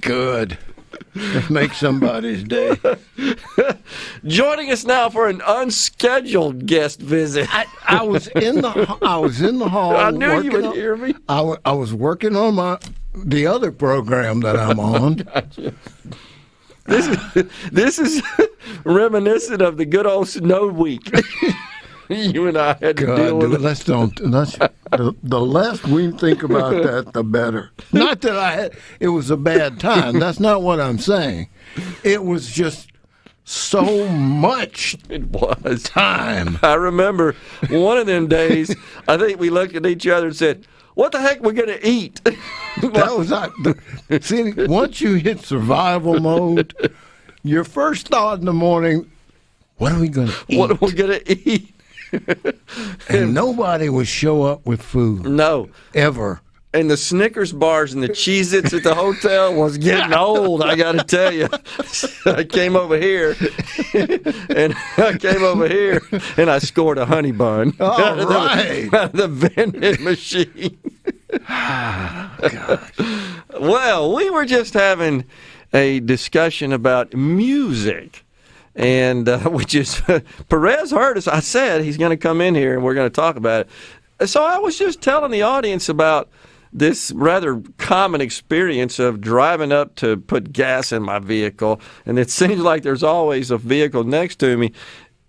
Good. Let's make somebody's day. Joining us now for an unscheduled guest visit. I was in the hall. I knew you would hear me. I was working on the other program that I'm on. Gotcha. This is reminiscent of the good old snow week. You and I had to deal with it. The less we think about that, the better. Not that it was a bad time. That's not what I'm saying. It was just so much time. I remember one of them days, I think we looked at each other and said, what the heck are we going to eat? That was not. See, once you hit survival mode, your first thought in the morning, what are we going to eat? What are we going to eat? And nobody would show up with food. No. Ever. And the Snickers bars and the Cheez-Its at the hotel was getting old, I got to tell you. I came over here, and I scored a honey bun out of the vending machine. Gosh. Well, we were just having a discussion about music. And which is, Perez heard us. I said he's going to come in here and we're going to talk about it. So I was just telling the audience about this rather common experience of driving up to put gas in my vehicle. And it seems like there's always a vehicle next to me.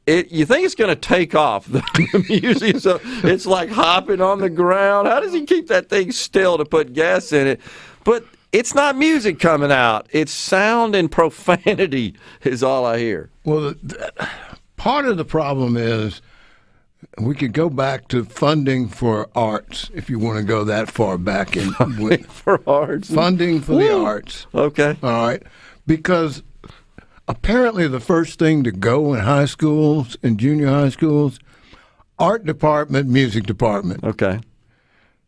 You think it's going to take off, the music. So it's like hopping on the ground. How does he keep that thing still to put gas in it? But it's not music coming out. It's sound and profanity is all I hear. Well, part of the problem is we could go back to funding for arts, if you want to go that far back. Funding for arts? Funding for the arts. Okay. All right. Because apparently the first thing to go in high schools and junior high schools, art department, music department. Okay.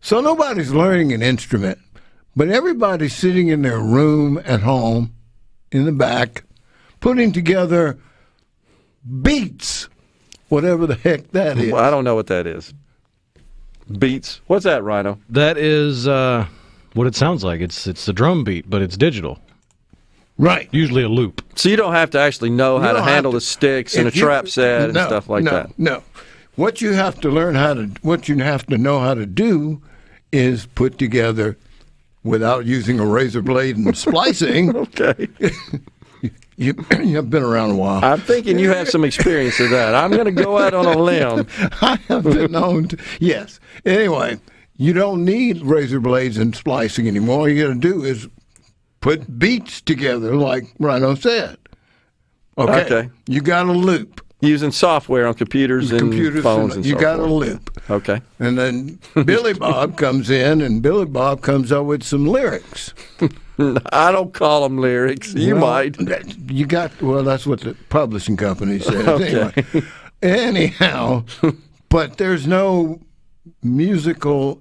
So nobody's learning an instrument. But everybody's sitting in their room at home, in the back, putting together beats, whatever the heck that is. Well, I don't know what that is. Beats? What's that, Ryno? That is what it sounds like. It's the drum beat, but it's digital. Right. Usually a loop. So you don't have to actually know how to handle the sticks and a trap set and stuff like that? No. What you have to know how to do is put together, without using a razor blade and splicing. Okay. You've been around a while. I'm thinking you have some experience of that. I'm going to go out on a limb. I have been known to. Yes. Anyway, you don't need razor blades and splicing anymore. All you got to do is put beats together, like Ryno said. Okay. You got a loop. Using software on computers and phones and so forth. You got a loop. Okay. And then Billy Bob comes in, and Billy Bob comes up with some lyrics. I don't call them lyrics. You might. That's what the publishing company says. Okay. Anyhow, but there's no musical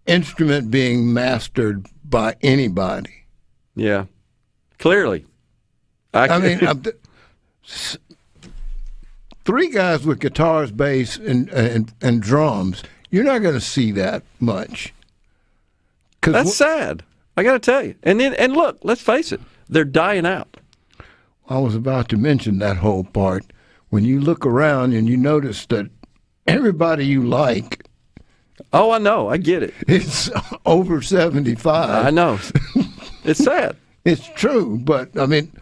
instrument being mastered by anybody. Yeah. Clearly. I mean, three guys with guitars, bass, and drums, you're not going to see that much. That's sad. I got to tell you. And look, let's face it, they're dying out. I was about to mention that whole part. When you look around and you notice that everybody you like, oh, I know, I get it. It's over 75. I know. It's sad. It's true, but I mean,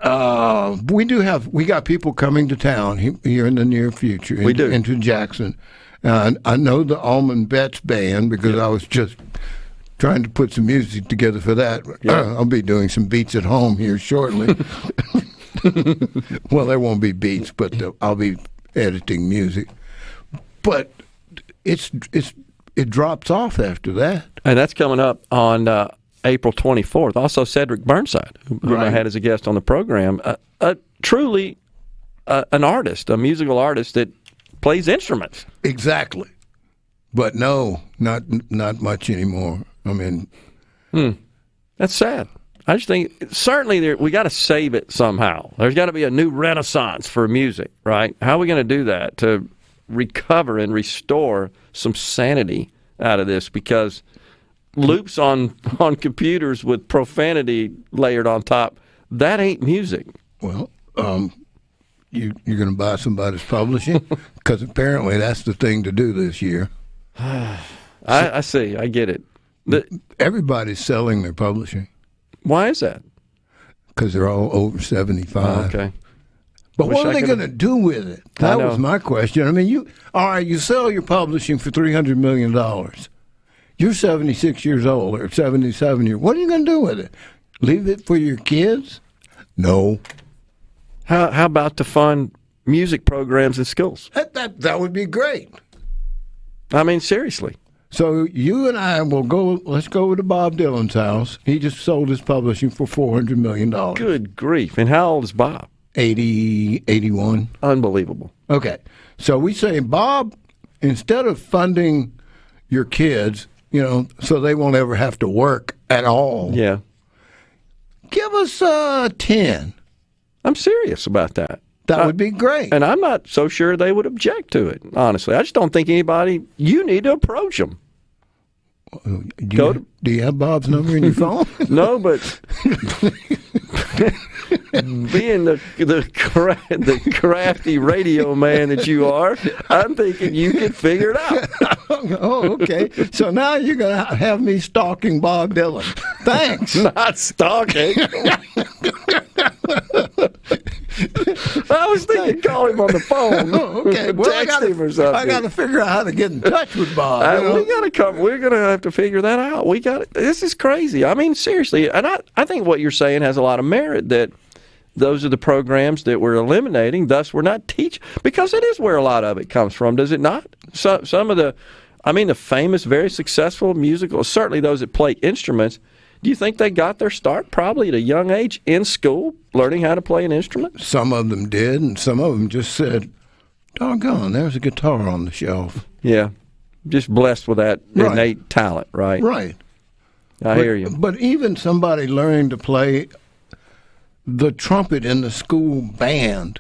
we got people coming to town here in the near future. Into Jackson. I know the Almond Betts band because I was just trying to put some music together for that. I'll be doing some beats at home here shortly. Well, there won't be beats, but I'll be editing music. But it drops off after that. And that's coming up on April 24th. Also, Cedric Burnside, who I had as a guest on the program, truly an artist, a musical artist that plays instruments. Exactly. But no, not much anymore. I mean, that's sad. I just think certainly we got to save it somehow. There's got to be a new renaissance for music, right? How are we going to do that to recover and restore some sanity out of this? Because loops on computers with profanity layered on top. That ain't music. Well, you're going to buy somebody's publishing? Because apparently that's the thing to do this year. I see. I get it. Everybody's selling their publishing. Why is that? Because they're all over 75. Oh, okay. But what are they going to do with it? That was my question. I mean, you sell your publishing for $300 million. You're 76 years old or 77 years. What are you going to do with it? Leave it for your kids? No. How about to fund music programs in schools? That would be great. I mean, seriously. So you and I will go, let's go over to Bob Dylan's house. He just sold his publishing for $400 million. Good grief. And how old is Bob? 80, 81. Unbelievable. Okay. So we say, Bob, instead of funding your kids, so they won't ever have to work at all. Yeah. Give us 10. I'm serious about that. That would be great. And I'm not so sure they would object to it, honestly. I just don't think you need to approach them. Do you have Bob's number in your phone? No, but being the crafty radio man that you are, I'm thinking you could figure it out. Oh, okay. So now you're going to have me stalking Bob Dylan. Thanks. Not stalking. I was thinking call him on the phone. Oh, okay. Well, text him or something. I got to figure out how to get in touch with Bob. We're going to have to figure that out. This is crazy. I mean, seriously. And I think what you're saying has a lot of merit, that those are the programs that we're eliminating. Thus, we're not teaching. Because it is where a lot of it comes from, does it not? Some of the famous, very successful musical, certainly those that play instruments, do you think they got their start probably at a young age in school, learning how to play an instrument? Some of them did, and some of them just said, doggone, there's a guitar on the shelf. Yeah, just blessed with that innate talent, right? Right. I hear you. But even somebody learning to play the trumpet in the school band,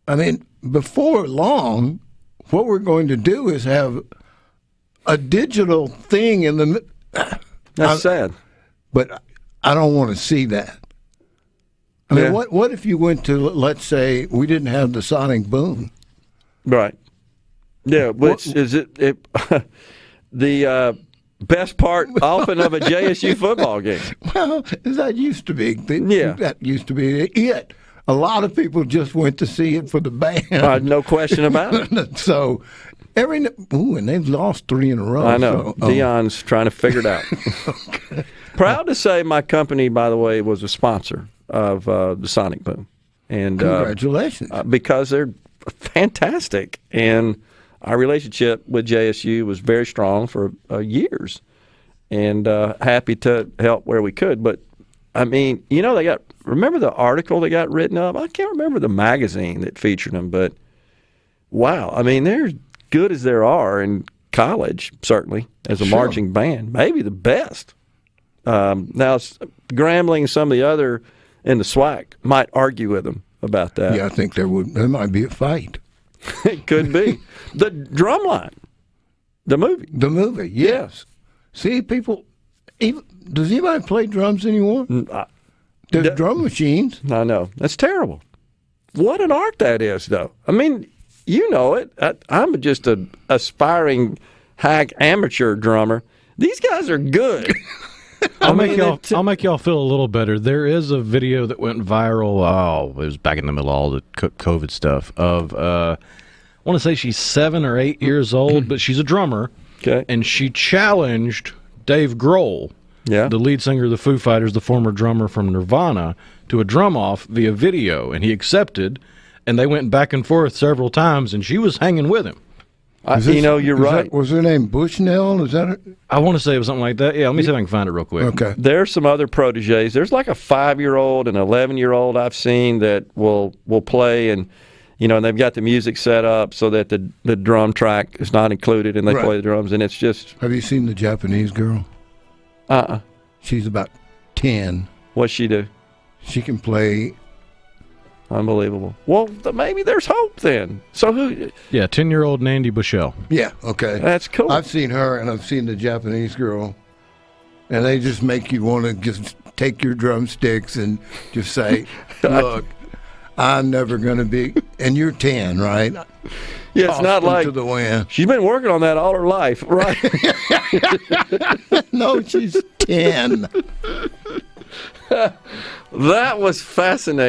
I mean, before long, what we're going to do is have a digital thing in the... That's sad. But I don't want to see that. I mean, what if you went to, let's say, we didn't have the sonic boom? Right. Yeah, which is it the best part often of a JSU football game. Well, that used to be. That used to be it. A lot of people just went to see it for the band. No question about it. So... and they've lost 3 in a row. I know. So, Dion's trying to figure it out. Okay. Proud to say my company, by the way, was a sponsor of the Sonic Boom. And congratulations. Because they're fantastic. And our relationship with JSU was very strong for years. And happy to help where we could. But, I mean, remember the article that got written up? I can't remember the magazine that featured them, but wow. I mean, they're good as there are in college, certainly, as a marching band. Maybe the best. Now, Grambling and some of the other in the SWAC might argue with them about that. Yeah, I think there might be a fight. It could be. The Drumline, the movie. The movie, yes. See, people, does anybody play drums anymore? There's drum machines. I know. That's terrible. What an art that is, though. I mean, you know it. I'm just an aspiring hack amateur drummer. These guys are good. I'll make y'all feel a little better. There is a video that went viral. Oh, it was back in the middle of all the COVID stuff. Of I want to say she's 7 or 8 years old, but she's a drummer. Okay, and she challenged Dave Grohl, the lead singer of the Foo Fighters, the former drummer from Nirvana, to a drum off via video, and he accepted. And they went back and forth several times, and she was hanging with him. You're right. Was her name Bushnell? Is that her? I want to say it was something like that. Yeah, let me see if I can find it real quick. Okay. There's some other proteges. There's like a 5-year-old and 11-year-old I've seen that will play, and and they've got the music set up so that the drum track is not included, and they play the drums, and it's just. Have you seen the Japanese girl? She's about 10. What's she do? She can play Unbelievable. Well, maybe there's hope then. So who? Yeah, 10-year-old Nandi Bushell. Yeah, okay. That's cool. I've seen her and I've seen the Japanese girl, and they just make you want to just take your drumsticks and just say, look, I'm never going to be, and you're 10, right? Yeah, it's not like to the wind. She's been working on that all her life, right? No, she's 10. That was fascinating.